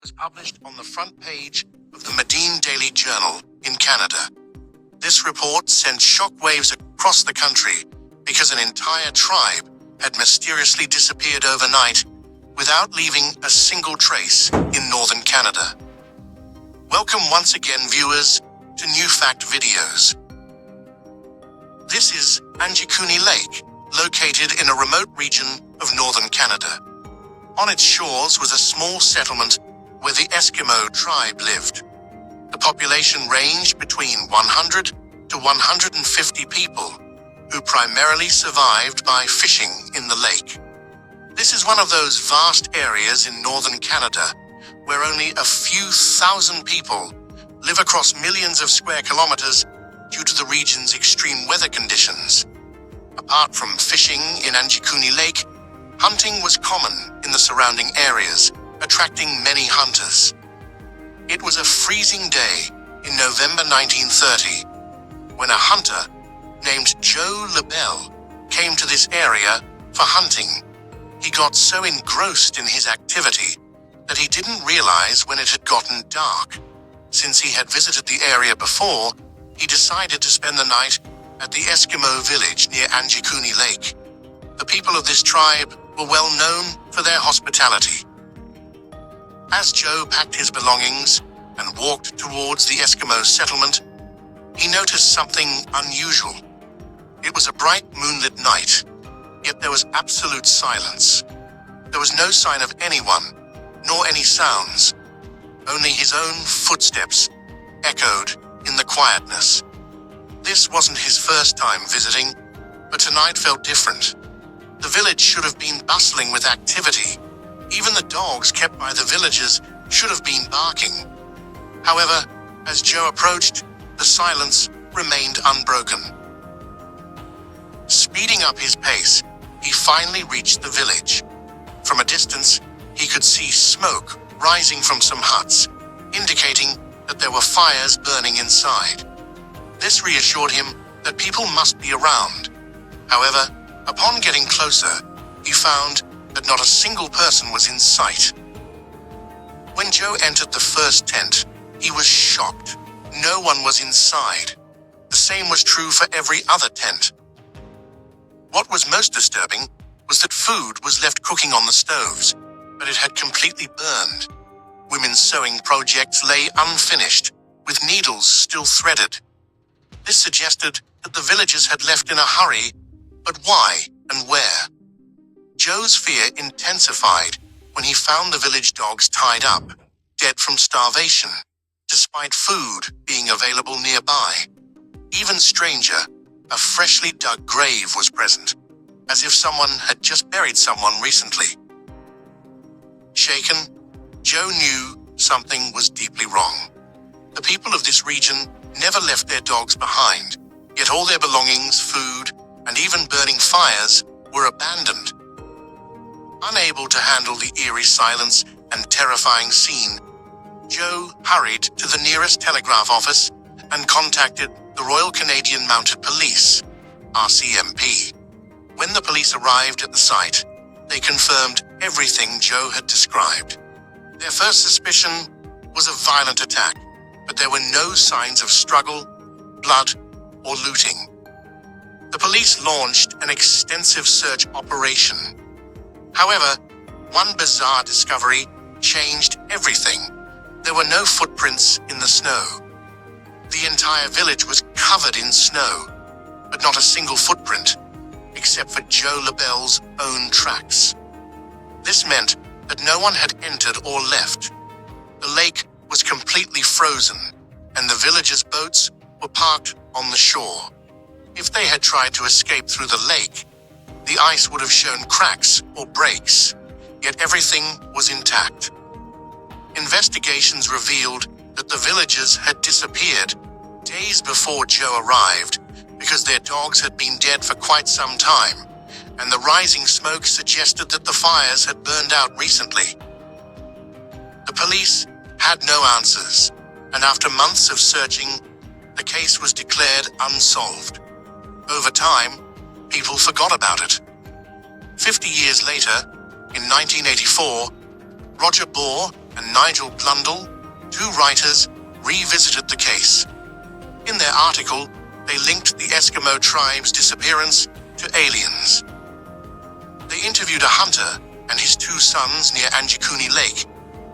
was published on the front page of the Medine Daily Journal in Canada. This report sent shockwaves across the country because an entire tribe had mysteriously disappeared overnight without leaving a single trace in northern Canada. Welcome once again, viewers, to New Fact Videos. This is Anjikuni Lake, located in a remote region of northern Canada. On its shores was a small settlement where the Eskimo tribe lived. The population ranged between 100 to 150 people, who primarily survived by fishing in the lake. This is one of those vast areas in northern Canada where only a few thousand people live across millions of square kilometers due to the region's extreme weather conditions. Apart from fishing in Anjikuni Lake, hunting was common in the surrounding areas, attracting many hunters. It was a freezing day in November 1930 when a hunter named Joe LaBelle came to this area for hunting. He got so engrossed in his activity that he didn't realize when it had gotten dark. Since he had visited the area before, he decided to spend the night at the Eskimo village near Anjikuni Lake. The people of this tribe were well known for their hospitality. As Joe packed his belongings and walked towards the Eskimo settlement, he noticed something unusual. It was a bright moonlit night, yet there was absolute silence. There was no sign of anyone, nor any sounds. Only his own footsteps echoed in the quietness. This wasn't his first time visiting, but tonight felt different. The village should have been bustling with activity. Even the dogs kept by the villagers should have been barking. However, as Joe approached, the silence remained unbroken. Speeding up his pace, he finally reached the village. From a distance, he could see smoke rising from some huts, indicating that there were fires burning inside. This reassured him that people must be around. However, upon getting closer, he found that not a single person was in sight. When Joe entered the first tent, he was shocked. No one was inside. The same was true for every other tent. What was most disturbing was that food was left cooking on the stoves, but it had completely burned. Women's sewing projects lay unfinished, with needles still threaded. This suggested that the villagers had left in a hurry, but why and where? Joe's fear intensified when he found the village dogs tied up, dead from starvation, despite food being available nearby. Even stranger, a freshly dug grave was present, as if someone had just buried someone recently. Shaken, Joe knew something was deeply wrong. The people of this region never left their dogs behind, yet all their belongings, food, and even burning fires were abandoned. Unable to handle the eerie silence and terrifying scene, Joe hurried to the nearest telegraph office and contacted the Royal Canadian Mounted Police, RCMP. When the police arrived at the site, they confirmed everything Joe had described. Their first suspicion was a violent attack, but there were no signs of struggle, blood, or looting. The police launched an extensive search operation. However, one bizarre discovery changed everything. There were no footprints in the snow. The entire village was covered in snow, but not a single footprint, except for Joe LaBelle's own tracks. This meant that no one had entered or left. The lake was completely frozen, and the villagers' boats were parked on the shore. If they had tried to escape through the lake, the ice would have shown cracks or breaks, yet everything was intact. Investigations revealed that the villagers had disappeared days before Joe arrived because their dogs had been dead for quite some time, and the rising smoke suggested that the fires had burned out recently. The police had no answers, and after months of searching, the case was declared unsolved. Over time, people forgot about it. 50 years later, in 1984, Roger Bohr, and Nigel Blundell, two writers, revisited the case. In their article, they linked the Eskimo tribe's disappearance to aliens. They interviewed a hunter and his two sons near Anjikuni Lake,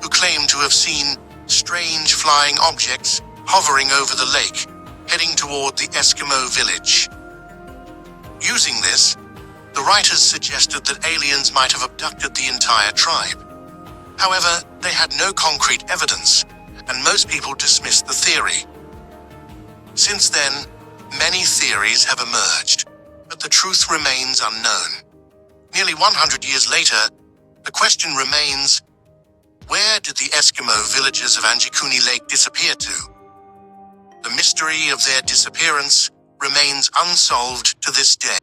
who claimed to have seen strange flying objects hovering over the lake, heading toward the Eskimo village. Using this, the writers suggested that aliens might have abducted the entire tribe. However, they had no concrete evidence, and most people dismissed the theory. Since then, many theories have emerged, but the truth remains unknown. Nearly 100 years later, the question remains, where did the Eskimo villagers of Anjikuni Lake disappear to? The mystery of their disappearance remains unsolved to this day.